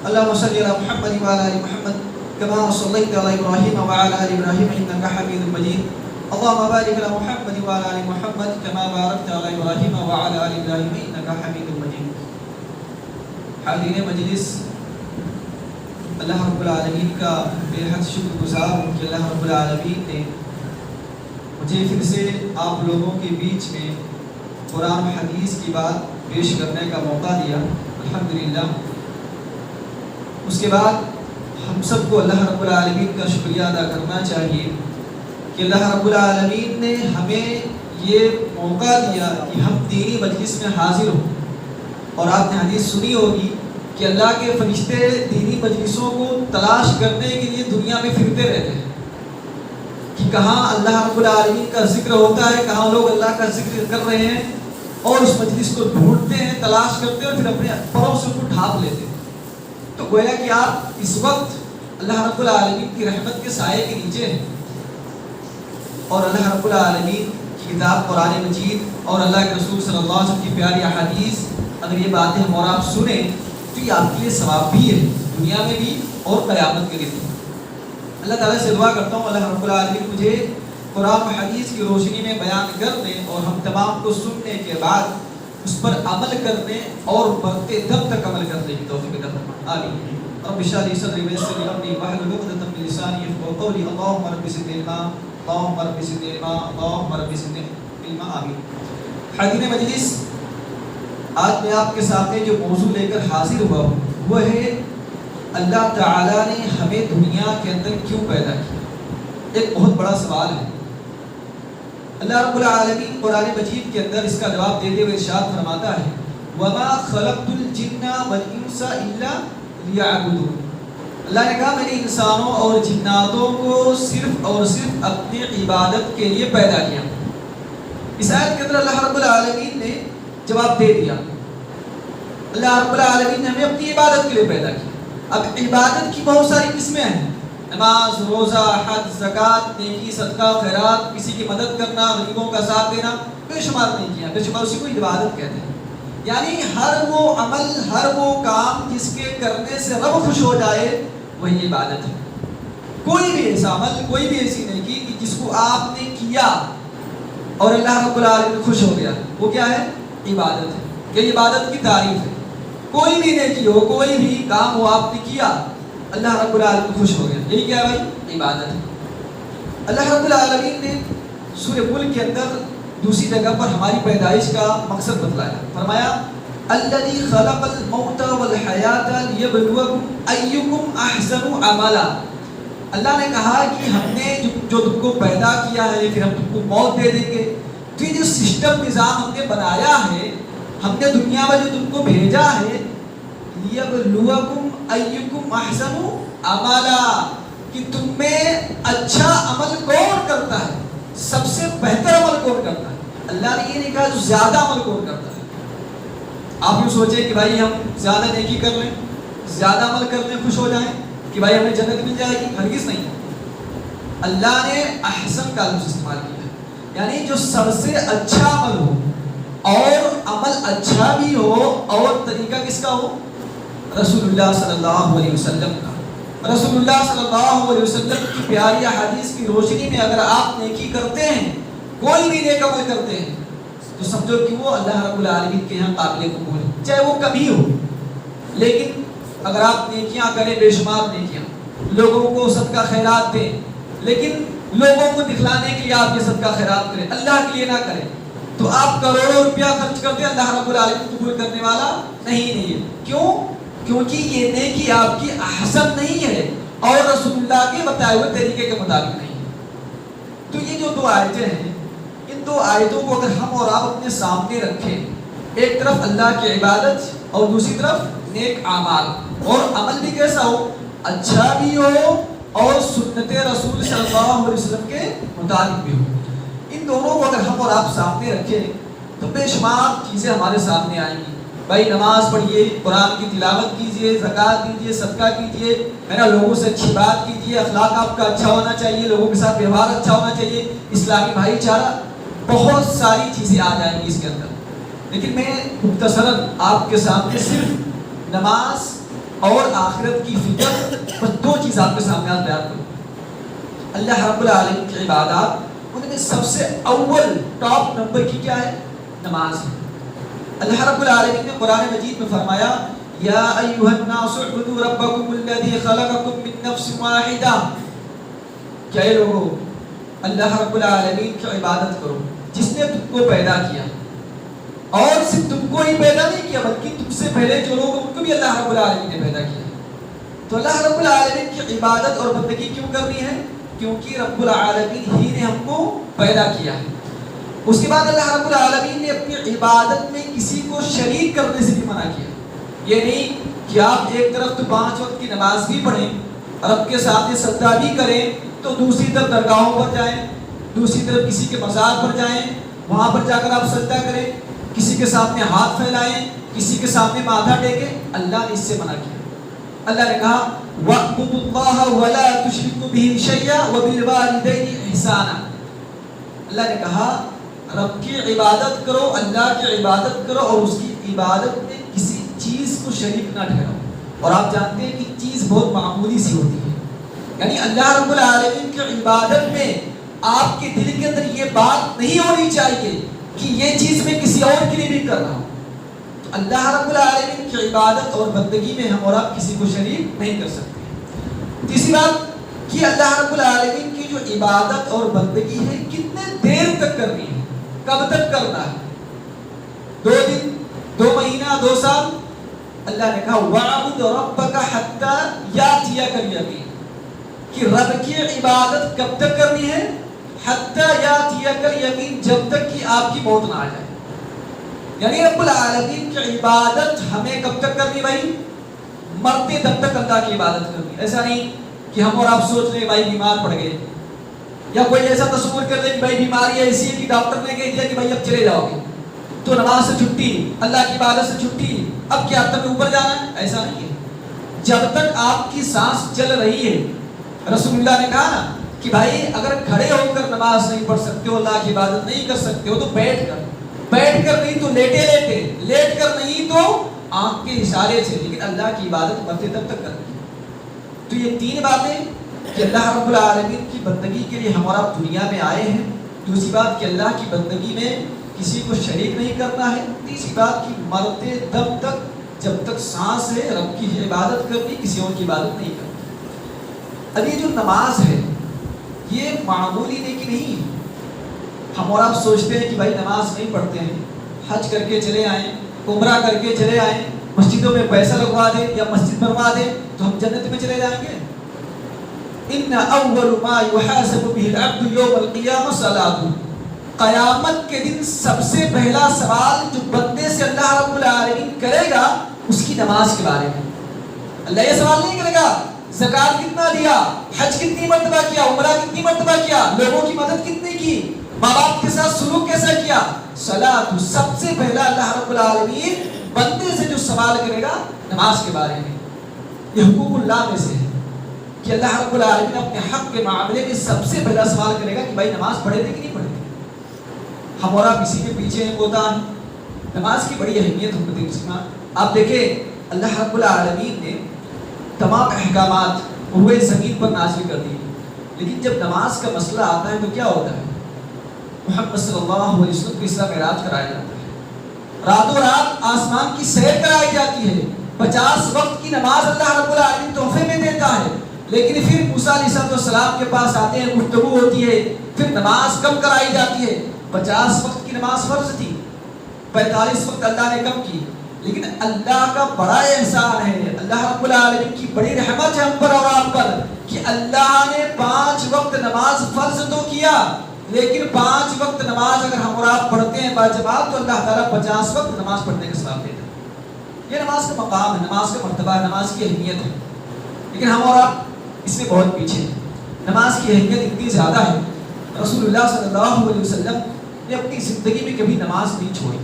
اللهم صل على محمد وعلى ال محمد كما صليت على ابراهيم وعلى ال ابراهيم انك حميد مجيد. اللهم بارك على محمد وعلى ال محمد كما باركت على ابراهيم وعلى ال ابراهيم انك حميد مجيد. حاضرین مجلس، اللہ رب العالمین کا بے حد شکر گزار ہوں کہ اللہ رب العالمین نے مجھے پھر سے آپ لوگوں کے بیچ میں قرآن و حدیث کی بات پیش کرنے کا موقع دیا، الحمدللہ۔ اس کے بعد ہم سب کو اللہ رب العالمین کا شکریہ ادا کرنا چاہیے کہ اللہ رب العالمین نے ہمیں یہ موقع دیا کہ ہم دینی مجلس میں حاضر ہوں۔ اور آپ نے حدیث سنی ہوگی کہ اللہ کے فرشتے دینی مجلسوں کو تلاش کرنے کے لیے دنیا میں پھرتے رہتے ہیں کہ کہاں اللہ رب العالمین کا ذکر ہوتا ہے، کہاں لوگ اللہ کا ذکر کر رہے ہیں، اور اس مجلس کو ڈھونڈتے ہیں، تلاش کرتے ہیں، اور پھر اپنے پروں سے ان کو ڈھانپ لیتے ہیں۔ تو گویا کہ آپ اس وقت اللہ رب العالمین کی رحمت کے سائے کے نیچے ہیں، اور اللہ رب العالمین کی کتاب قرآن مجید اور اللہ کے رسول صلی اللہ علیہ وسلم کی پیاری احادیث، اگر یہ باتیں ہم اور آپ سنیں تو یہ آپ کے لیے ثواب بھی ہے، دنیا میں بھی اور قیامت کے دن بھی۔ اللہ تعالیٰ سے دعا کرتا ہوں اللہ رب العالمین مجھے قرآن و حدیث کی روشنی میں بیان کرنے اور ہم تمام کو سننے کے بعد اس پر عمل کرنے اور مرتے دم تک عمل کرنے کی توفیق عطا فرمائے، آمین۔ رب اشرح لي صدري ويسر لي امري واحلل عقدة من لساني يفقهوا قولي اللهم رب زدني علما اللهم رب زدني علما اللهم رب زدني علما، آمین۔ حاضرین مجلس، آج میں آپ کے سامنے جو موضوع لے کر حاضر ہوا ہوں وہ ہے اللہ تعالیٰ نے ہمیں دنیا کے اندر کیوں پیدا کیا۔ ایک بہت بڑا سوال ہے۔ اللہ رب العالمین قرآن مجید کے اندر اس کا جواب دیتے ہوئے ارشاد فرماتا ہے وَمَا خَلَقْتُ الْجِنَّ وَالْإِنسَ إِلَّا لِيَعْبُدُونِ۔ اللہ نے کہا میں نے انسانوں اور جناتوں کو صرف اور صرف اپنی عبادت کے لیے پیدا کیا۔ اس آیت کے اندر اللہ رب العالمین نے جواب دے دیا۔ اللہ رب العالمین نے ہمیں اپنی عبادت کے لیے پیدا کیا۔ اب عبادت کی بہت ساری قسمیں ہیں، نماز، روزہ، حج، زکوٰۃ، نیکی، صدقہ، خیرات، کسی کی مدد کرنا، غریبوں کا ساتھ دینا، بے شمار نہیں کیا، بے شمار اسی کو عبادت کہتے ہیں۔ یعنی ہر وہ عمل، ہر وہ کام جس کے کرنے سے رب خوش ہو جائے وہی عبادت ہے۔ کوئی بھی ایسا عمل، کوئی بھی ایسی نیکی کہ جس کو آپ نے کیا اور اللہ رب العالمین خوش ہو گیا، وہ کیا ہے؟ عبادت ہے۔ یہ عبادت کی تعریف ہے۔ کوئی بھی نیکی ہو، کوئی بھی کام ہو آپ نے کیا، اللہ رب العالمین خوش ہو گیا، یہی کیا ہے بھائی؟ عبادت ہے۔ اللہ رب العالمین نے سورہ ملک کے اندر دوسری جگہ پر ہماری پیدائش کا مقصد بتلایا، فرمایا الذی خلق الموت والحیات لیبلوکم ایکم احسن عملا۔ اللہ نے کہا کہ ہم نے جو تم کو پیدا کیا ہے پھر ہم تم کو موت دے دیں گے۔ تو یہ جو سسٹم نظام ہم نے بنایا ہے، ہم نے دنیا میں جو تم کو بھیجا ہے لیبلوکم ایکم احسن عملا، کہ تم میں اچھا عمل کون کرتا ہے، سب سے بہتر عمل کون کرتا ہے۔ اللہ نے یہ نہیں کہا جو زیادہ عمل کون کرتا ہے۔ آپ یوں سوچیں کہ بھائی ہم زیادہ نیکی کر لیں، زیادہ عمل کر لیں، خوش ہو جائیں کہ بھائی ہمیں جنت مل جائے گی، ہرگز نہیں۔ اللہ نے احسن کا لفظ استعمال کیا ہے، یعنی جو سب سے اچھا عمل ہو، اور عمل اچھا بھی ہو، اور طریقہ کس کا ہو؟ رسول اللہ صلی اللہ علیہ وسلم کا۔ رسول اللہ صلی اللہ علیہ وسلم کی پیاری احادیث کی روشنی میں اگر آپ نیکی کرتے ہیں، کوئی بھی نیک عمل کرتے ہیں، تو سمجھو کہ وہ اللہ رب العالمین کے یہاں قابل قبول ہے، چاہے وہ کبھی ہو۔ لیکن اگر آپ نیکیاں کریں، بے شمار نیکیاں، لوگوں کو صدقہ خیرات دیں، لیکن لوگوں کو دکھلانے کے لیے آپ یہ صدقہ خیرات کریں، اللہ کے لیے نہ کریں، تو آپ کروڑوں روپیہ خرچ کرتے ہیں، اللہ رب العالمین قبول کرنے والا نہیں ہے۔ کیوں؟ کیونکہ یہ نیکی آپ کی احسن نہیں ہے اور رسول اللہ کے بتائے ہوئے طریقے کے مطابق نہیں ہے۔ تو یہ جو دو آیتیں ہیں، ان دو آیتوں کو اگر ہم اور آپ اپنے سامنے رکھیں، ایک طرف اللہ کی عبادت اور دوسری طرف نیک اعمال، اور عمل بھی کیسا ہو؟ اچھا بھی ہو اور سنت رسول صلی اللہ علیہ وسلم کے مطابق بھی ہو۔ ان دونوں کو اگر ہم اور آپ سامنے رکھیں تو بے شمار چیزیں ہمارے سامنے آئیں گی۔ بھائی نماز پڑھیے، قرآن کی تلاوت کیجئے، زکوٰۃ دیجئے، صدقہ کیجئے، لوگوں سے اچھی بات کیجئے، اخلاق آپ کا اچھا ہونا چاہیے، لوگوں کے ساتھ ویوہار اچھا ہونا چاہیے، اسلامی بھائی چارہ، بہت ساری چیزیں آ جائیں گی اس کے اندر۔ لیکن میں مختصراً آپ کے سامنے صرف نماز اور آخرت کی فکر، بس دو چیز آپ کے سامنے آج بیان کروں۔ اللہ رب العالمین کی عبادات، ان میں سب سے اول ٹاپ نمبر کی کیا ہے؟ نماز ہے۔ اللہ رب العالمین نے قرآن مجید میں فرمایا یا ایھا الناس اعبدوا ربکم الذی خلقکم من نفس واحدہ، کہ اے لوگو اللہ رب العالمین کی عبادت کرو جس نے تم کو پیدا کیا، اور صرف تم کو ہی پیدا نہیں کیا بلکہ تم سے پہلے جو لوگ ان کو بھی اللہ رب العالمین نے پیدا کیا۔ تو اللہ رب العالمین کی عبادت اور بندگی کیوں کرنی ہے؟ کیونکہ رب العالمین ہی نے ہم کو پیدا کیا ہے۔ اس کے بعد اللہ رب العالمین نے اپنی عبادت میں کسی کو شریک کرنے سے بھی منع کیا۔ یہ نہیں کہ آپ ایک طرف تو 5 وقت کی نماز بھی پڑھیں، رب کے سامنے سجدہ بھی کریں، تو دوسری طرف درگاہوں پر جائیں، دوسری طرف کسی کے مزار پر جائیں، وہاں پر جا کر آپ سجدہ کریں، کسی کے سامنے ہاتھ پھیلائیں، کسی کے سامنے ماتھا ٹیکیں۔ اللہ نے اس سے منع کیا۔ اللہ نے کہا وَاعْبُدُوا اللَّهَ وَلَا تُشْرِكُوا بِهِ شَيْئًا وَبِالْوَالِدَيْنِ إِحْسَانًا۔ اللہ نے کہا رب کی عبادت کرو، اللہ کی عبادت کرو، اور اس کی عبادت میں کسی چیز کو شریک نہ ٹھہراؤ۔ اور آپ جانتے ہیں کہ چیز بہت معمولی سی ہوتی ہے، یعنی اللہ رب العالمین کی عبادت میں آپ کے دل کے اندر یہ بات نہیں ہونی چاہیے کہ یہ چیز میں کسی اور کے لیے بھی کر رہا ہوں۔ تو اللہ رب العالمین کی عبادت اور بندگی میں ہم اور آپ کسی کو شریک نہیں کر سکتے۔ تیسری بات کہ اللہ رب العالمین کی جو عبادت اور بندگی ہے کتنے دیر تک کرنی ہے، کب تک کرنا ہے؟ 2 دن، 2 مہینہ، 2 سال؟ اللہ نے کہا وَاعْبُدْ رَبَّكَ حَتَّى يَأْتِيَكَ الْيَقِينُ، کہ رب کی عبادت کب تک کرنی ہے؟ حَتَّى يَأْتِيَكَ الْيَقِينُ، جب تک کہ آپ کی موت نہ آ جائے۔ یعنی رب العالمین کی عبادت ہمیں کب تک کرنی بھائی؟ مرتے تب تک اللہ کی عبادت کرنی۔ ایسا نہیں کہ ہم اور آپ سوچ لیں بھائی بیمار پڑ گئے، یا کوئی ایسا تصور کر لیں کہ بھائی بیماری ایسی ہے کہ ڈاکٹر نے کہہ دیا کہ بھائی اب چلے جاؤ گے، تو نماز سے چھٹی، اللہ کی عبادت سے چھٹی، اب کیا تمہیں اوپر جانا ہے؟ ایسا نہیں ہے۔ جب تک آپ کی سانس چل رہی ہے، رسول اللہ نے کہا نا کہ بھائی اگر کھڑے ہو کر نماز نہیں پڑھ سکتے ہو، اللہ کی عبادت نہیں کر سکتے ہو، تو بیٹھ کر نہیں تو لیٹے لیٹ کر نہیں تو آنکھ کے اشارے سے، لیکن اللہ کی عبادت مرتے تب تک کرنی ہے۔ تو یہ 3 باتیں کہ اللہ رب العالمین کی بندگی کے لیے ہم اور آپ دنیا میں آئے ہیں۔ دوسری بات کہ اللہ کی بندگی میں کسی کو شریک نہیں کرنا ہے۔ تیسری بات کہ مرتے دم تک، جب تک سانس ہے، رب کی عبادت کرنی، کسی اور کی عبادت نہیں کرنی۔ اب یہ جو نماز ہے یہ معمولی نیکی نہیں ہے۔ ہم اور آپ سوچتے ہیں کہ بھائی نماز نہیں پڑھتے ہیں، حج کر کے چلے آئیں، عمرہ کر کے چلے آئیں، مسجدوں میں پیسہ لگوا دیں یا مسجد بنوا دیں تو ہم جنت میں چلے جائیں گے۔ ان اول ما يحاسب به العبد يوم القيامه صلاته، قیامت کے دن سب سے پہلا سوال جو بندے سے اللہ رب العالمین کرے گا اس کی نماز کے بارے میں۔ اللہ یہ سوال نہیں کرے گا زکات کتنا دیا، حج کتنی مرتبہ کیا، عمرہ کتنی مرتبہ کیا، لوگوں کی مدد کتنی کی، ماں باپ کے ساتھ سلوک کیسا کیا۔ صلاۃ، سب سے پہلا اللہ رب العالمین بندے سے جو سوال کرے گا نماز کے بارے میں۔ یہ حقوق اللہ میں سے ہے کہ اللہ رب العالمین اپنے حق کے معاملے میں سب سے پہلا سوال کرے گا کہ بھائی نماز پڑھے تھے کہ نہیں پڑھے تھے۔ ہم اور آپ اسی کے پیچھے ہیں ہوتا ہے۔ نماز کی بڑی اہمیت امت مسلمہ۔ آپ دیکھیں اللہ رب العالمین نے تمام احکامات روئے زمین پر نازل کر دی، لیکن جب نماز کا مسئلہ آتا ہے تو کیا ہوتا ہے؟ محمد صلی اللہ علیہ وسلم کو اسراء معراج کرایا جاتا ہے، راتوں رات آسمان کی سیر کرائی جاتی ہے، 50 وقت کی نماز اللہ رب العالمین تحفے میں دیتا ہے، لیکن پھر موسیٰ علیہ السلام کے پاس آتے ہیں، گفتگو ہوتی ہے، پھر نماز کم کرائی جاتی ہے۔ 50 وقت کی نماز فرض تھی، 45 وقت اللہ نے کم کی، لیکن اللہ کا بڑا احسان ہے، اللہ رب العالمین کی بڑی رحمت ہے ہم پر اور آپ پر کہ اللہ نے 5 وقت نماز فرض تو کیا، لیکن 5 وقت نماز اگر ہم اور آپ پڑھتے ہیں باجماعت تو اللہ تعالیٰ 50 وقت نماز پڑھنے کا ثواب دیتا ہے۔ یہ نماز کا مقام ہے، نماز کا مرتبہ ہے، نماز کی اہمیت ہے، لیکن ہم اور آپ اس میں بہت پیچھے ہیں۔ نماز کی اہمیت اتنی زیادہ ہے، رسول اللہ صلی اللہ علیہ وسلم نے اپنی زندگی میں کبھی نماز نہیں چھوڑی۔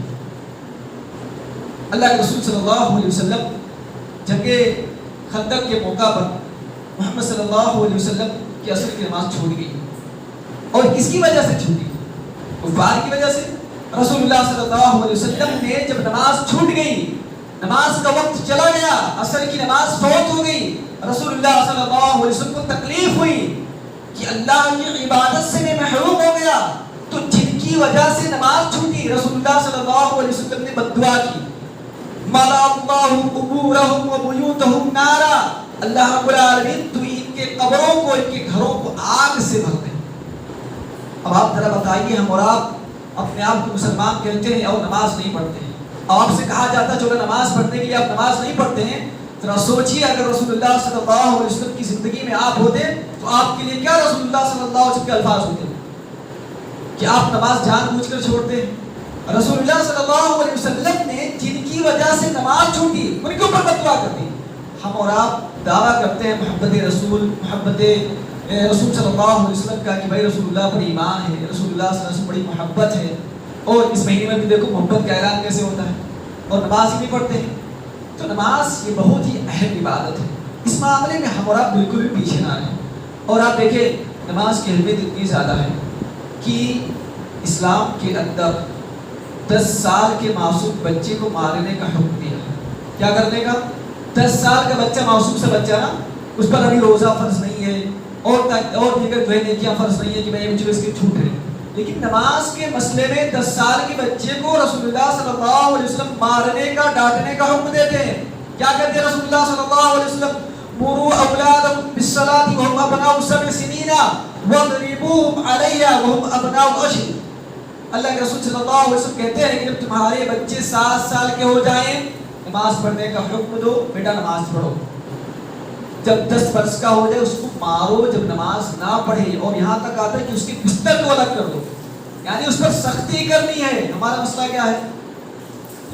اللہ کے رسول صلی اللہ علیہ وسلم جنگ خندق کے موقع پر محمد صلی اللہ علیہ وسلم کی عصر کی نماز چھوٹ گئی، اور کس کی وجہ سے چھوٹی؟ کفار کی وجہ سے۔ رسول اللہ صلی اللہ علیہ وسلم نے جب نماز چھوٹ گئی نماز کا وقت چلا گیا، عصر کی نماز فوت ہو گئی، رسول اللہ صلی اللہ علیہ وسلم کو تکلیف ہوئی کہ اللہ کی عبادت سے میں محروم ہو گیا، تو جن کی وجہ سے نماز چھوٹی، رسول اللہ صلی اللہ علیہ وسلم نے بد دعا کی، مَلَأَ اللَّهُ قُبُورَهُمْ وَبُيُوتَهُمْ نَارًا، اللہ رب العالمین تو ان کے قبروں کو، ان کے گھروں کو آگ سے بھر دے۔ اب آپ ذرا بتائیے، ہم اور آپ اپنے آپ کو مسلمان کہتے ہیں اور نماز نہیں پڑھتے ہیں، اور آپ سے کہا جاتا ہے چلو نماز پڑھنے کے لیے آپ نماز نہیں پڑھتے ہیں، ذرا سوچیے اگر رسول اللہ صلی اللہ علیہ وسلم کی زندگی میں آپ ہوتے تو آپ کے لیے کیا رسول اللہ صلی اللہ علیہ وسلم کے الفاظ ہوتے کہ آپ نماز جان بوجھ کر چھوڑتے ہیں۔ رسول اللہ صلی اللہ علیہ وسلم نے جن کی وجہ سے نماز چھوٹی ان کے اوپر بد دعا کرتی، ہم اور آپ دعویٰ کرتے ہیں محبت رسول، محبت رسول صلی اللہ علیہ وسلم کا کہ بھائی رسول اللہ پر ایمان ہے، رسول اللہ صلی اللہ علیہ وسلم بڑی محبت ہے، اور اس مہینے میں بھی دیکھو محبت کا اعلان کیسے ہوتا ہے، اور نماز ہی نہیں پڑھتے ہیں۔ تو نماز یہ بہت ہی اہم عبادت ہے، اس معاملے میں ہم اور آپ بالکل بھی پیچھے نہ رہیں۔ اور آپ دیکھیں نماز کی اہمیت اتنی زیادہ ہے کہ اسلام کے اندر 10 سال کے معصوم بچے کو مارنے کا حکم دیا ہے۔ کیا کرنے کا؟ 10 سال کا بچہ، معصوم سے بچہ نا، اس پر ابھی روزہ فرض نہیں ہے اور دیگر جو ہے نیکیاں فرض نہیں ہے کہ میں مجھے اس کے چھوٹ ہے، لیکن نماز کے مسئلے میں 10 سال کے بچے کو رسول اللہ صلی اللہ علیہ وسلم مارنے کا، ڈانٹنے کا حکم دیتے ہیں۔ کیا کہتے ہیں رسول اللہ صلی اللہ علیہ وسلم؟ مروا اولادکم بالصلاۃ وهم ابناء 7 سنین واضربوهم علیہا وهم ابناء 10۔ اللہ کے رسول صلی اللہ علیہ وسلم کہتے ہیں کہ جب تمہارے بچے 7 سال کے ہو جائیں نماز پڑھنے کا حکم دو، بیٹا نماز پڑھو۔ جب 10 برس کا ہو جائے اس کو مارو جب نماز نہ پڑھے، اور یہاں تک آتا ہے کہ اس کے بستر کو الگ کر دو، یعنی اس پر سختی کرنی ہے۔ ہمارا مسئلہ کیا ہے؟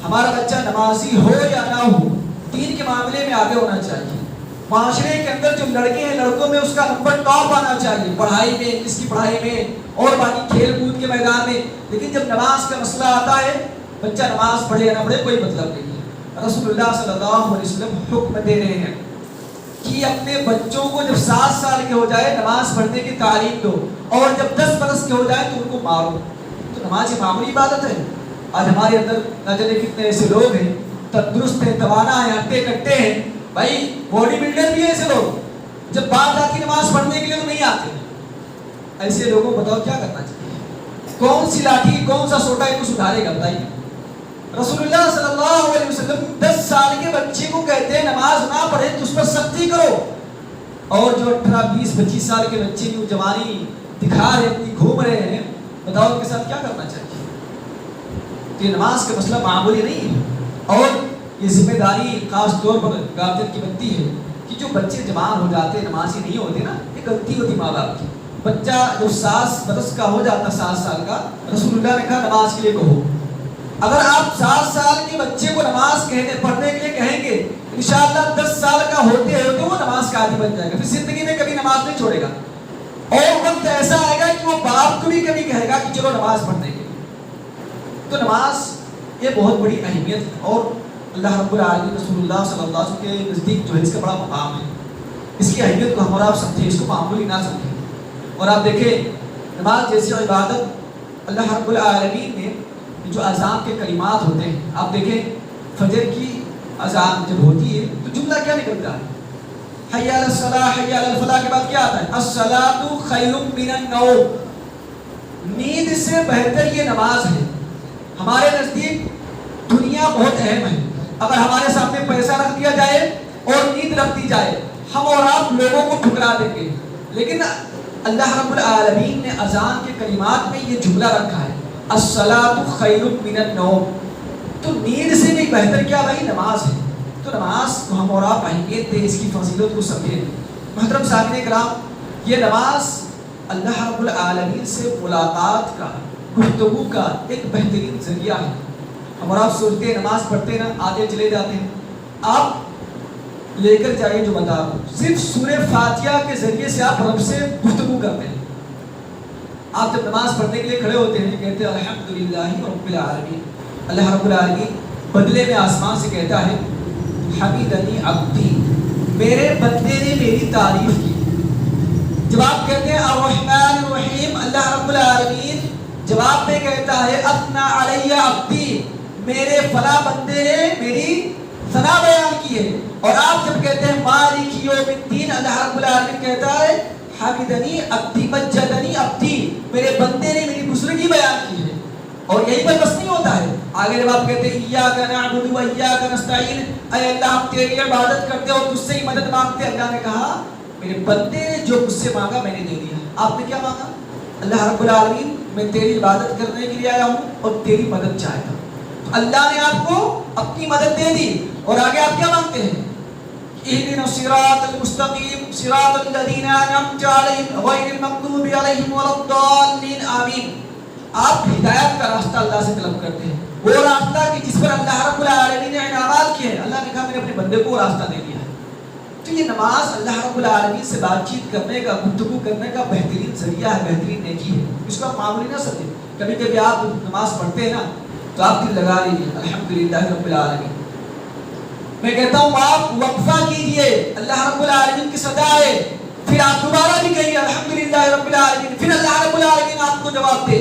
ہمارا بچہ نمازی ہو یا نہ ہو، دین کے معاملے میں آگے ہونا چاہیے۔ معاشرے کے اندر جو لڑکے ہیں لڑکوں میں اس کا نمبر ٹاپ آنا چاہیے، پڑھائی میں، اس کی پڑھائی میں اور باقی کھیل کود کے میدان میں، لیکن جب نماز کا مسئلہ آتا ہے بچہ نماز پڑھے یا نہ پڑھے کوئی مطلب نہیں ہے۔ رسول اللہ صلی اللہ علیہ وسلم حکم دے رہے ہیں کہ اپنے بچوں کو جب 7 سال کے ہو جائے نماز پڑھنے کی تعلیم دو، اور جب 10 برس کے ہو جائے تو ان کو مارو۔ تو نماز ایک معمولی عبادت ہے۔ آج ہمارے اندر نہ جانے کتنے ایسے لوگ ہیں تندرست ہیں، توانا ہیں، ہٹے کٹے ہیں، بھائی باڈی بلڈر بھی ہیں ایسے لوگ، جب بات آتی نماز پڑھنے کے لیے تو نہیں آتے۔ ایسے لوگوں کو بتاؤ کیا کرنا چاہیے؟ کون سی لاٹھی، کون سا سوٹا ان کو سدھارے گا؟ بتائیے۔ رسول اللہ صلی اللہ علیہ وسلم 10 سال کے بچے کو کہتے ہیں نماز نہ پڑھے تو اس پر سختی کرو، اور جو 18 20 25 سال کے بچے کی جوانی دکھا رہے ہیں، گھوم رہے ہیں، بتاؤ ان کے ساتھ کیا کرنا چاہیے؟ تو یہ نماز کا مسئلہ معمولی نہیں ہے، اور یہ ذمہ داری خاص طور پر گارجن کی بنتی ہے کہ جو بچے جوان ہو جاتے نمازی نہیں ہوتے نا، یہ غلطی ہوتی ماں باپ کی۔ بچہ جو 7 برس کا ہو جاتا، 7 سال کا، رسول اللہ نے کہا نماز کے لیے کہو۔ اگر آپ 7 سال کے بچے کو نماز پڑھنے کے لیے کہیں گے، انشاءاللہ 10 سال کا ہوتے ہوتے وہ نماز کا عادی بن جائے گا، پھر زندگی میں کبھی نماز نہیں چھوڑے گا، اور وقت ایسا آئے گا کہ وہ باپ کو بھی کبھی کہے گا کہ چلو نماز پڑھنے کے لیے۔ تو نماز یہ بہت بڑی اہمیت ہے، اور اللہ رب العالمین رسول اللہ صلی اللہ علیہ وسلم کے نزدیک جو ہے اس کا بڑا مقام ہے۔ اس کی اہمیت کو ہم اور آپ سمجھیں، اس کو معمولی نہ سمجھیں۔ اور آپ دیکھیں نماز جیسی عبادت اللہ رب العالمین نے جو اذان کے کلمات ہوتے ہیں، آپ دیکھیں فجر کی اذان جب ہوتی ہے تو جملہ کیا نکلتا ہے؟ حی علی الصلاۃ حی علی الفلاح کے بعد کیا آتا ہے؟ الصلاۃ خیر من النوم، نیند سے بہتر یہ نماز ہے۔ ہمارے نزدیک دنیا بہت اہم ہے، اگر ہمارے سامنے پیسہ رکھ دیا جائے اور نیند رکھ دی جائے ہم اور آپ لوگوں کو ٹھکرا دیں گے، لیکن اللہ رب العالمین نے اذان کے کلمات میں یہ جملہ رکھا ہے الصلاۃ خیر من النوم، تو نیند سے بھی بہتر کیا بھائی؟ نماز ہے۔ تو نماز کو ہم اور آپ اہمیت دیں، اس کی فضیلت کو سمجھیں۔ محترم سامعین کرام، یہ نماز اللہ رب العالمین سے ملاقات کا، گفتگو کا ایک بہترین ذریعہ ہے۔ ہم اور آپ سوچتے ہیں نماز پڑھتے ہیں نا، آگے چلے جاتے ہیں، آپ لے کر جائیے جو بتا رہا ہوں، صرف سورہ فاتحہ کے ذریعے سے آپ رب سے گفتگو کرتے ہیں۔ آپ جب نماز پڑھنے کے لیے کھڑے ہوتے ہیں کہتے ہیں الحمدللہ رب العالمین، اللہ رب العالمین بدلے میں آسمان سے کہتا ہے حمیدنی عبدی، میرے بندے نے میری تعریف کی۔ جب آپ کہتے ہیں الرحمن الرحیم، اللہ رب العالمین جواب میں کہتا ہے اثنا علی عبدی، میرے فلاں بندے نے میری ثنا بیان کی ہے. اور آپ جب کہتے ہیں مالک یوم الدین، اللہ رب العالمین کہتا ہے حمدنی عبدی مجدنی عبدی، میرے بندے نے میری بزرگی بیان کی ہے. اور یہی پر بس نہیں ہوتا ہے، آگے جب آپ کہتے ہیں ایاک نعبد و ایاک نستعین، اے اللہ ہم تیری عبادت کرتے اور تجھ سے ہی مدد مانگتے، اللہ نے کہا میرے بندے نے جو مجھ سے مانگا میں نے دے دیا. آپ نے کیا مانگا؟ اللہ رب العالمین میں تیری عبادت کرنے کے لیے آیا ہوں اور تیری مدد چاہتا ہوں. تو اللہ نے آپ کو اپنی مدد دے دی. اور آگے آپ کیا مانگتے ہیں؟ اهدنا الصراط المستقيم صراط الذين انعمت عليهم غير المغضوب عليهم ولا الضالين آمین. آپ ہدایت کا راستہ اللہ سے طلب کرتے ہیں، وہ راستہ کہ جس پر اللہ رب العالمین نے انعامات کیے ہیں. اللہ نے کہا میں نے اپنے بندے کو راستہ دے دیا ہے. تو یہ نماز اللہ رب العالمین سے بات چیت کرنے کا، گفتگو کرنے کا بہترین ذریعہ ہے، بہترین نیکی ہے. اس کو آپ معمولی نہ سمجھیں. کبھی کبھی آپ نماز پڑھتے ہیں نا تو آپ دل لگا لیجیے الحمدللہ رب العالمین. میں کہتا ہوں آپ وقفہ کیجئے، اللہ رب العالمین کی صدا ہے، پھر آپ دوبارہ بھی کہیے الحمدللہ رب العالمین، پھر اللہ رب العالمین آپ کو جواب دے.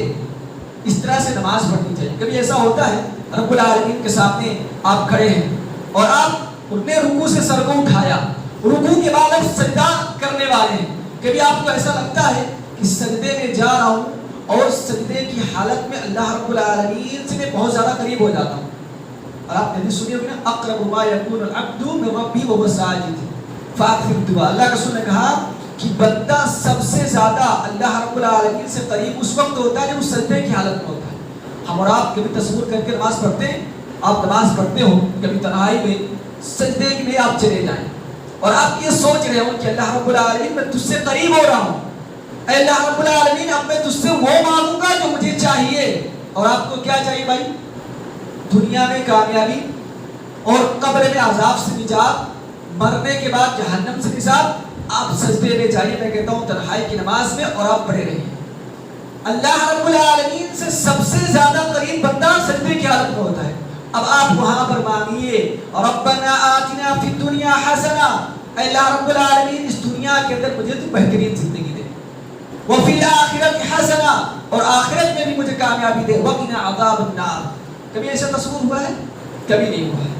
اس طرح سے نماز پڑھنی چاہیے. کبھی ایسا ہوتا ہے رب العالمین کے سامنے آپ کھڑے ہیں اور آپ نے رکوع سے سر کو اٹھایا، رکوع کے بعد آپ سجدہ کرنے والے ہیں. کبھی آپ کو ایسا لگتا ہے کہ سجدے میں جا رہا ہوں اور سجدے کی حالت میں اللہ رب العالمین سے میں بہت زیادہ قریب ہو جاتا ہوں. اور آپ نے سنی ہوگی نا اقرب ما یکون العبد من ربی وهو ساجد فاکثر الدعاء. اللہ کے رسول نے کہا کہ بندہ سب سے زیادہ اللہ رب العالمین سے قریب اس وقت ہوتا ہے جب وہ سجدے کی حالت میں ہوتا ہے. ہم اور آپ کبھی تصور کر کے نماز پڑھتے ہیں، آپ نماز پڑھتے ہو کبھی تنہائی میں سجدے میں آپ چلے جائیں اور آپ یہ سوچ رہے ہو کہ اللہ رب العالمین میں تجھ سے قریب ہو رہا ہوں، اے اللہ رب العالمین اب میں تجھ سے وہ مانگوں گا جو مجھے چاہیے. اور آپ کو کیا چاہیے بھائی؟ دنیا میں کامیابی اور قبر میں عذاب سے نجات، مرنے کے بعد جہنم سے نجات. آپ سجدے میں جائیے، میں کہتا ہوں تنہائی کی نماز میں، اور آپ پڑھے رہیے. اللہ رب العالمین سے سب سے زیادہ قریب بندہ سجدے کی حالت میں ہوتا ہے. اب آپ وہاں پر مانگیے ربنا آتنا فی الدنیا حسنہ، اے اللہ رب العالمین اس دنیا کے اندر مجھے تو بہترین زندگی دے، وفی الآخرۃ حسنہ اور آخرت میں بھی مجھے کامیابی دے، وقنا عذاب النار. کبھی ایسا تصور ہوا ہے؟ کبھی نہیں ہوا ہے.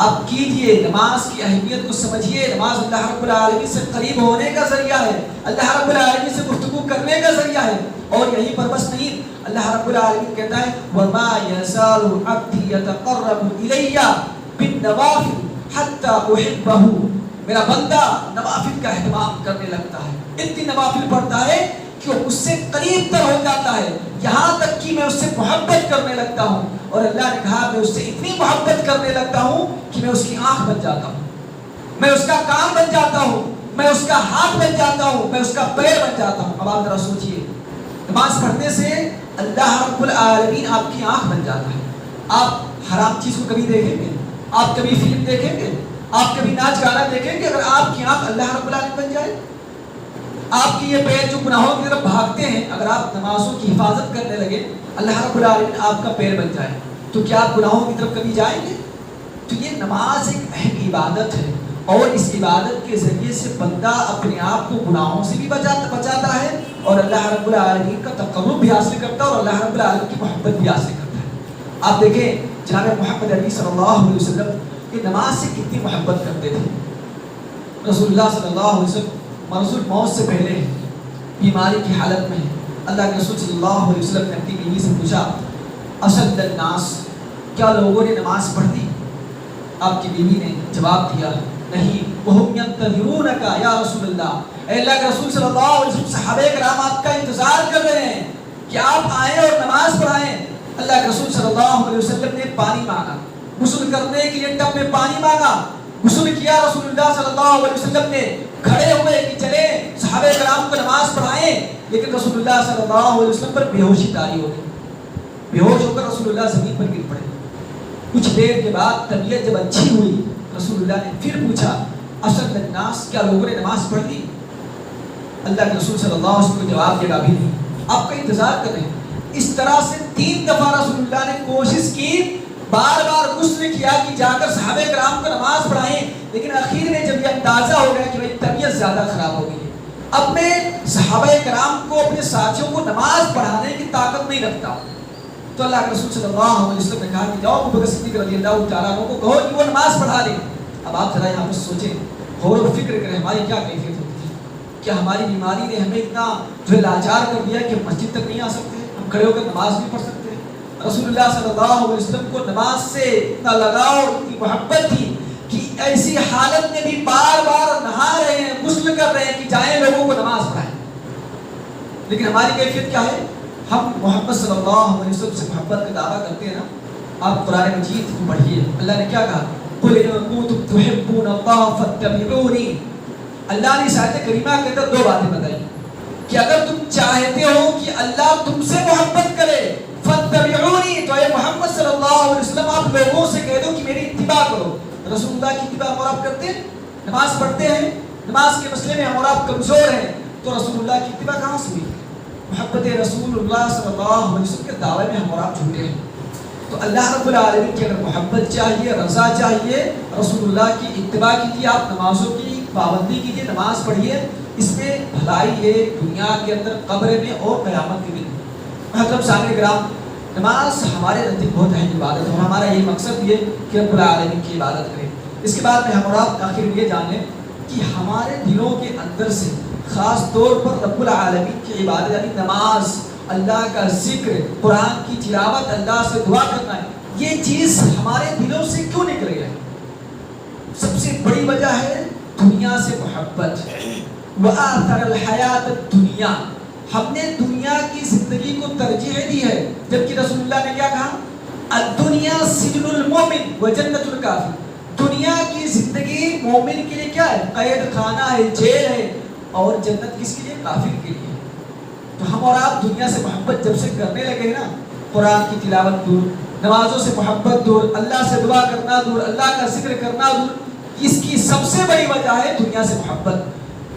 آپ کیجئے، نماز کی اہمیت کو سمجھیے. نماز اللہ رب العالمین سے قریب ہونے کا ذریعہ ہے، اللہ رب العالمین سے گفتگو کرنے کا ذریعہ ہے. اور یہی پر بس نہیں، اللہ رب العالمین کہتا ہے وَمَا يَزَالُ عَبْدِي يَتَقَرَّبُ إِلَيَّ بِالنَّوَافِلِ حَتَّى أُحِبَّهُ. میرا بندہ نوافل کا اہتمام کرنے لگتا ہے، اتنی نوافل پڑھتا ہے کہ وہ اس سے قریب تر ہو جاتا ہے، یہاں تک کہ میں اس سے محبت کرنے لگتا ہوں. اور اللہ نے کہا میں اس سے اتنی محبت کرنے لگتا ہوں کہ میں اس کی آنکھ بن جاتا ہوں، میں اس کا کان بن جاتا ہوں، میں اس کا ہاتھ بن جاتا ہوں، میں اس کا پیر بن جاتا ہوں. اب آپ ذرا سوچئے، نماز پڑھنے سے اللہ رب العالمین آپ کی آنکھ بن جاتا ہے. آپ حرام چیز کو کبھی دیکھیں گے؟ آپ کبھی فلم دیکھیں گے؟ آپ کبھی ناچ گانا دیکھیں گے؟ اگر آپ کی آنکھ اللہ رب العالمین بن جائے، آپ کی یہ پیر جو گناہوں کی طرف بھاگتے ہیں، اگر آپ نمازوں کی حفاظت کرنے لگے، اللہ رب العالمین آپ کا پیر بن جائے، تو کیا آپ گناہوں کی طرف کبھی جائیں گے؟ تو یہ نماز ایک اہم عبادت ہے، اور اس عبادت کے ذریعے سے بندہ اپنے آپ کو گناہوں سے بھی بچاتا ہے اور اللہ رب العالمین کا تقرب بھی حاصل کرتا ہے اور اللہ رب العالمین کی محبت بھی حاصل کرتا ہے. آپ دیکھیں جناب محمد عربی صلی اللہ علیہ وسلم یہ نماز سے کتنی محبت کرتے تھے. رسول اللہ صلی اللہ علیہ وسلم مرض الموت سے پہلے بیماری کی حالت میں اللہ کے رسول صلی اللہ علیہ وسلم نے اپنی بیوی سے پوچھا اشد الناس، کیا لوگوں نے نماز پڑھ دی؟ آپ کی بیوی نے جواب دیا نہیں، وہم ینتظرونک یا رسول اللہ، اے اللہ کے رسول صلی اللہ علیہ وسلم صحابہ کرام آپ کا انتظار کر رہے ہیں کہ آپ آئیں اور نماز پڑھائیں. اللہ کے رسول صلی اللہ علیہ وسلم نے پانی مانگا، غسل کرنے کے لیے ٹب میں پانی مانگا، غسل کیا رسول اللہ صلی اللہ علیہ وسلم نے، کھڑے ہوئے کہ چلے صحابہ کرام کو نماز پڑھائیں، لیکن رسول اللہ صلی اللہ علیہ وسلم پر بے ہوشی طاری ہو گئی. بے ہوش ہو کر رسول اللہ زمین پر گر پڑے. کچھ دیر کے بعد طبیعت جب اچھی ہوئی، رسول اللہ نے پھر پوچھا اشد الناس، کیا لوگوں نے نماز پڑھ لی؟ اللہ کے رسول صلی اللہ علیہ وسلم کو جواب دے گا بھی نہیں، آپ کا انتظار کر رہے ہیں. اس طرح سے 3 دفعہ رسول اللہ نے کوشش کی، بار بار غسل کیا کہ جا کر صحابہ کرام کو نماز پڑھائیں، لیکن آخر میں جب یہ اندازہ ہو گیا کہ بھائی طبیعت زیادہ خراب ہو گئی ہے، اب میں صحابہ کرام کو، اپنے ساتھیوں کو نماز پڑھانے کی طاقت نہیں رکھتا ہوں، تو اللہ کے رسول صلی اللہ علیہ وسلم نے کہا کہ جاؤ ابو بکر صدیق رضی اللہ تعالیٰ عنہ کو کہو کہ وہ نماز پڑھا دیں. اب آپ ذرا یہاں پر سوچیں، غور و فکر کریں ہماری کیا کیفیت ہوتی تھی. کیا ہماری بیماری نے ہمیں اتنا جو لاچار کر دیا کہ مسجد تک نہیں آ سکتے، ہم کھڑے ہو کر نماز نہیں پڑھ سکتے. رسول اللہ صلی اللہ علیہ وسلم کو نماز سے اتنا لگاؤ، اتنی محبت تھی کہ ایسی حالت میں بھی بار بار نہا رہے ہیں، غسل کر رہے ہیں کہ جائیں لوگوں کو نماز پڑھائیں. لیکن ہماری کیفیت کیا ہے؟ ہم محمد صلی اللہ علیہ وسلم سے محبت کا دعویٰ کرتے ہیں نا. آپ قرآن مجید کو پڑھیے، اللہ نے کیا کہا؟ قُلْ إِن كُنتُمْ تُحِبُّونَ اللَّهَ فَاتَّبِعُونِي. اللہ نے اس آیت کریمہ کے اندر دو باتیں بتائی کہ اگر تم چاہتے ہو کہ اللہ تم سے محبت کرے فَاتَّبِعُونِي، تو اے محمد صلی اللہ علیہ وسلم آپ لوگوں سے کہہ دو کہ میری اتباع کرو. رسول اللہ کی اتباع ہم اور آپ کرتے ہیں؟ نماز پڑھتے ہیں، نماز کے مسئلے میں ہم اور آپ کمزور ہیں، تو رسول اللہ کی اتباع کہاں سے ہوئی؟ محبت رسول اللہ صلی اللہ علیہ وسلم کے دعوے میں ہم اور آپ جھوٹے ہیں. تو اللہ رب العالمین کی اگر محبت چاہیے، رضا چاہیے، رسول اللہ کی اتباع کیجیے، آپ نمازوں کی پابندی کیجیے، نماز پڑھیے. اس میں بھلائی ہے دنیا کے اندر، قبر میں اور قیامت کے دن. محترم سامعین کرام، نماز ہمارے نزدیک بہت اہم عبادت ہے اور ہمارا یہ مقصد یہ کہ رب العالمین کی عبادت کریں. اس کے بعد میں ہم اور آپ آخر یہ جان لیں کہ ہمارے دلوں کے اندر سے خاص طور پر رب العالمین کی عبادت یعنی نماز، اللہ کا ذکر، قرآن کی تلاوت، اللہ سے دعا کرنا ہے، یہ چیز ہمارے دلوں سے کیوں نکل گئی ہے؟ سب سے بڑی وجہ ہے دنیا سے محبت. وَآثَرَ الْحَيَاةَ الدُّنْيَا، ہم نے دنیا کی زندگی کو ترجیح دی ہے، جبکہ رسول اللہ نے کیا کہا؟ الدنیا سجن المومن وجنت الکافر. دنیا کی زندگی مومن کے لیے کیا ہے؟ قید خانہ ہے، جیل ہے، اور جنت کس کے لیے؟ کافر کے لیے. تو ہم اور آپ دنیا سے محبت جب سے کرنے لگے نا، قرآن کی تلاوت دور، نمازوں سے محبت دور، اللہ سے دعا کرنا دور، اللہ کا ذکر کرنا دور، اس کی سب سے بڑی وجہ ہے دنیا سے محبت.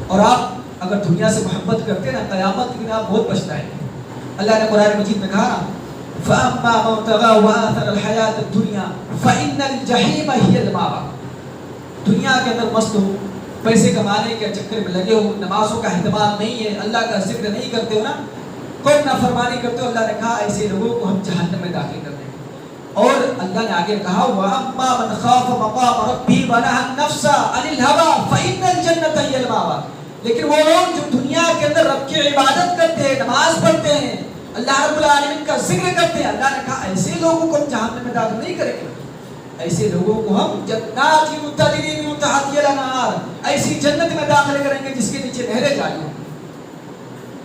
اور آپ اگر دنیا سے محبت کرتے نا، قیامت کے دن آپ بہت پچھتائیں گے. اللہ نے قرآن مجید میں کہا نا فَأَمَّا مَنْ طَغَىٰ وَآثَرَ الْحَيَاةَ الدُّنْيَا فَإِنَّ الْجَحِيمَ هِيَ الْمَأْوَىٰ. دنیا کے اندر مست ہو، پیسے کمانے کے چکر میں لگے ہو، نمازوں کا اہتمام نہیں ہے، اللہ کا ذکر نہیں کرتے ہو نا، کوئی نافرمانی کرتے ہو، اللہ نے کہا ایسے لوگوں کو ہم جہنم میں داخل کر دیں گے. اور اللہ نے آگے کہا وَأَمَّا مَنْ خَافَ مَقَامَ رَبِّهِ وَنَهَى النَّفْسَ عَنِ الْهَوَىٰ فَإِنَّ الْجَنَّةَ هِيَ الْمَأْوَىٰ. لیکن وہ لوگ جو دنیا کے اندر رب کی عبادت کرتے ہیں، نماز پڑھتے ہیں، اللہ رب العالمین کا ذکر کرتے ہیں، اللہ نے کہا ایسے لوگوں کو ہم جہنم میں داخل نہیں کریں گے، ایسے لوگوں کو ہم جنات تجری من تحتها الانہار، ایسی جنت میں داخل کریں گے جس کے نیچے نہریں جاری ہوں.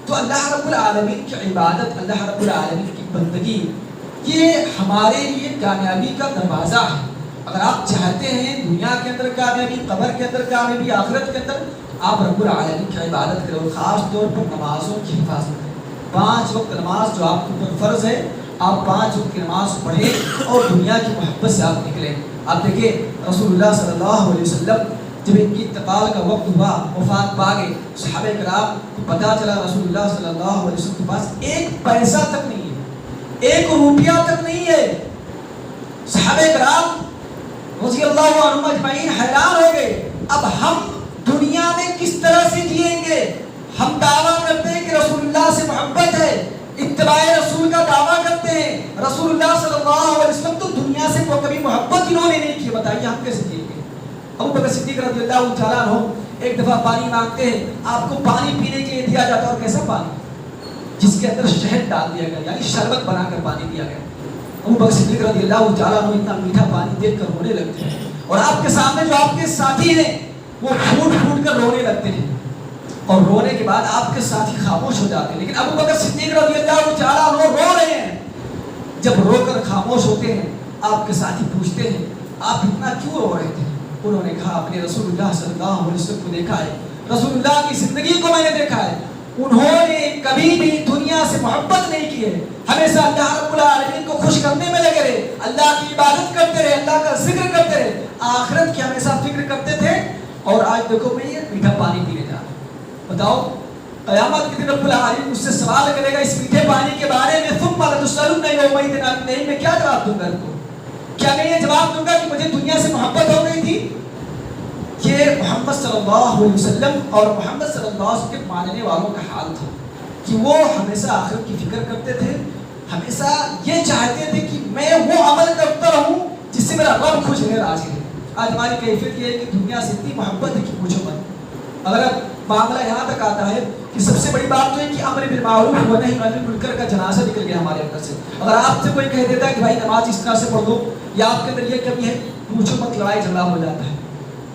تو اللہ رب العالمین کی عبادت، اللہ رب العالمین کی بندگی، یہ ہمارے لیے کامیابی کا دروازہ ہے. اگر آپ چاہتے ہیں دنیا کے اندر کامیابی، قبر کے اندر کامیابی، آخرت کے اندر، آپ رب العالمین کی عبادت کریں اور خاص طور پر نمازوں کی حفاظت کریں. 5 وقت نماز جو آپ کے اوپر فرض ہے، آپ 5 وقت کی نماز پڑھیں اور دنیا کی محبت سے آپ نکلیں. آپ دیکھیں رسول اللہ صلی اللہ علیہ وسلم جب ان کی انتقال کا وقت ہوا، وفات پا گئے، صحابہ کرام کو پتہ چلا رسول اللہ صلی اللہ علیہ وسلم کے پاس 1 پیسہ تک نہیں ہے، 1 روپیہ تک نہیں ہے. صحابہ کرام رضی اللہ عنہم اجمعین حیران ہو گئے. اب ہم دنیا میں کس طرح سے جئیں گے؟ ہم دعویٰ کرتے ہیں کہ رسول اللہ سے محبت ہے، اتباع رسول کا دعویٰ کرتے ہیں، رسول اللہ صلی اللہ علیہ وسلم تو دنیا سے کبھی محبت انہوں نے نہیں کی، بتائیے ہم کیسے جئیں گے؟ ابو بکر صدیق رضی اللہ تعالیٰ عنہ ایک دفعہ پانی مانگتے ہیں، آپ کو پانی پینے کے لیے دیا جاتا ہے، اور کیسا پانی؟ جس کے اندر شہد ڈال دیا گیا، یعنی شربت بنا کر پانی دیا گیا. ابو بکر صدیق رضی اللہ تعالیٰ عنہ اتنا میٹھا پانی دیکھ کر رونے لگتے ہیں، اور آپ کے سامنے جو آپ کے ساتھی ہیں وہ پھوٹ پھوٹ کر رونے لگتے ہیں، اور رونے کے بعد آپ کے ساتھی خاموش ہو جاتے ہیں. لیکن ابو بکر صدیق رضی اللہ تعالیٰ عنہ رو رہے ہیں. جب رو کر خاموش ہوتے ہیں، آپ کے ساتھی پوچھتے ہیں آپ اتنا کیوں رو رہے تھے؟ انہوں نے کہا اپنے رسول اللہ صلی اللہ علیہ وسلم کو دیکھا ہے، رسول اللہ کی زندگی کو میں نے دیکھا ہے، انہوں نے کبھی بھی دنیا سے محبت نہیں کی ہے، ہمیشہ اللہ رب العالمین کو خوش کرنے میں لگے رہے، اللہ کی عبادت کرتے رہے، اللہ کا ذکر کرتے رہے، آخرت کی ہمیشہ فکر کرتے تھے. اور آج دیکھو میں یہ میٹھا پانی پینے جا رہا ہوں. بتاؤ قیامت کے دن رب العالمین مجھ سے سوال کرے گا اس میٹھے پانی کے بارے میں، ثم لتسألن یومئذ عن النعیم، میں کیا جواب دوں گا ان کو؟ کیا میں یہ جواب دوں گا کہ مجھے دنیا سے محبت ہو گئی تھی؟ یہ محمد صلی اللہ علیہ وسلم اور محمد صلی اللہ علیہ وسلم کے ماننے والوں کا حال تھا کہ وہ ہمیشہ آخرت کی فکر کرتے تھے، ہمیشہ یہ چاہتے تھے کہ میں وہ عمل کرتا رہوں جس سے میرا رب خوش رہے، راضی رہے۔ آج ہماری کیفیت یہ ہے کہ دنیا سے اتنی محبت ہے کہ پوچھو مت۔ اگر معاملہ یہاں تک آتا ہے کہ سب سے بڑی بات تو ہے کہ امر بالمعروف و نہی عن المنکر کا جنازہ نکل گیا ہمارے اندر سے۔ اگر آپ سے کوئی کہہ دیتا ہے کہ بھائی نماز اس طرح سے پڑھ دو یا آپ کے اندر یہ کمی ہے، پوچھو مت، لڑائی جھگڑا ہو جاتا ہے۔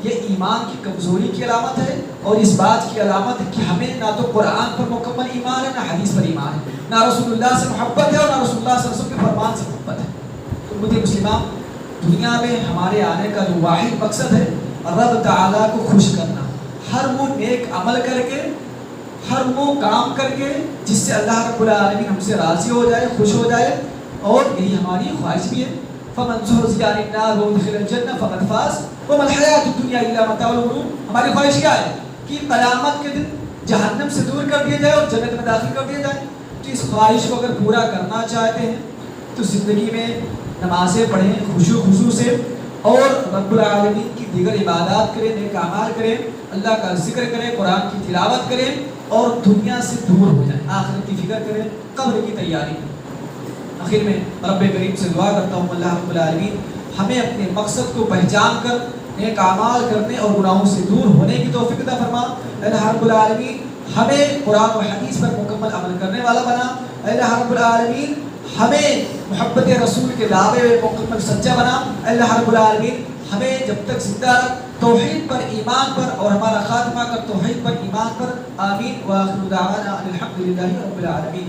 یہ ایمان کی کمزوری کی علامت ہے اور اس بات کی علامت ہے کہ ہمیں نہ تو قرآن پر مکمل ایمان ہے، نہ حدیث پر ایمان ہے، نہ رسول اللہ سے محبت ہے اور نہ رسول اللہ صلی اللہ علیہ وسلم کے فرمان سے محبت ہے۔ تو مجھے مسلمان، دنیا میں ہمارے آنے کا جو واحد مقصد ہے رب تعالیٰ کو خوش کرنا، ہر وہ نیک عمل کر کے، ہر وہ کام کر کے جس سے اللہ رب العالمین ہم سے راضی ہو جائے، خوش ہو جائے، اور یہی ہماری خواہش بھی ہے۔ فمن زحزح عن النار وادخل الجنہ فقد فاز وما الحیاۃ الدنیا الا متاع الغرور۔ ہماری خواہش کیا ہے کہ قیامت کے دن جہنم سے دور کر دیا جائے اور جنت میں داخل کر دیا جائے۔ تو اس خواہش کو اگر پورا کرنا چاہتے ہیں تو زندگی میں نمازیں پڑھیں خشوع خضوع سے، اور رب العالمین کی دیگر عبادات کریں، نیک اعمال کریں، اللہ کا ذکر کریں، قرآن کی تلاوت کریں، اور دنیا سے دور ہو جائیں، آخرت کی فکر کریں، قبر کی تیاری کریں۔ آخر میں رب کریم سے دعا کرتا ہوں اللہ رب العالمین ہمیں اپنے مقصد کو پہچان کر نیک اعمال کرنے اور گناہوں سے دور ہونے کی توفیق عطا فرما۔ اللہ رب العالمین ہمیں قرآن و حدیث پر مکمل عمل کرنے والا بنا۔ اللہ رب العالمین ہمیں محبت رسول کے دعوے میں مکمل سچا بنا۔ اللہ رب العالمین ہمیں جب تک زندہ رکھ توحید پر، ایمان پر، اور ہمارا خاتمہ کر توحید پر، ایمان پر۔ آمین۔ وآخر دعوانا الحمد للہ رب العالمین۔